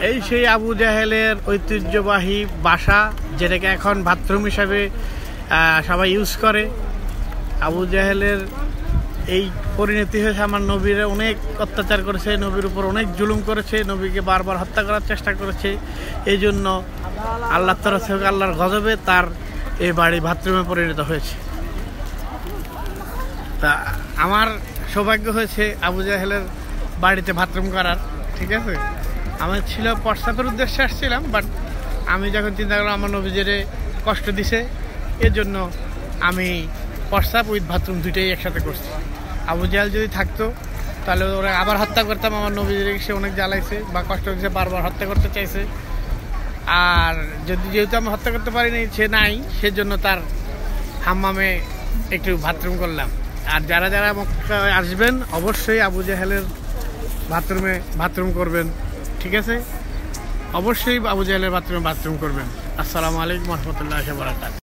এই সেই আবু জাহেলের ঐতিহ্যবাহী বাসা, যেটাকে এখন বাথরুম হিসাবে সবাই ইউজ করে। আবু জাহেলের এই পরিণতি হয়েছে, আমার নবীর অনেক অত্যাচার করেছে, নবীর উপর অনেক জুলুম করেছে, নবীকে বারবার হত্যা করার চেষ্টা করেছে। এই জন্য আল্লাহর তরফ থেকে আল্লাহর গজবে তার এই বাড়ি বাথরুমে পরিণত হয়েছে। তা আমার সৌভাগ্য হয়েছে আবু জাহেলের বাড়িতে বাথরুম করার, ঠিক আছে। আমার ছিল প্রস্রাবের উদ্দেশ্যে আসছিলাম, বাট আমি যখন চিন্তা করলাম আমার নবীজিরে কষ্ট দিছে, এর জন্য আমি প্রস্রাব উইথ বাথরুম দুইটাই একসাথে করছি। আবু জাহেল যদি থাকতো তাহলে ওরা আবার হত্যা করতাম। আমার নবীজিরে সে অনেক জ্বালাইছে বা কষ্ট দিয়েছে, বারবার হত্যা করতে চাইছে। আর যেহেতু আমি হত্যা করতে পারিনি, সে নাই, সেজন্য তার হাম্মামে একটু বাথরুম করলাম। আর যারা যারা মক্কায় আসবেন অবশ্যই আবু জাহেলের বাথরুমে বাথরুম করবেন, ঠিক আছে। অবশ্যই আবু জাহেলের বাথরুমে বাথরুম করবেন। আসসালামু আলাইকুম ওয়া রাহমাতুল্লাহি ওয়া বারাকাতুহু।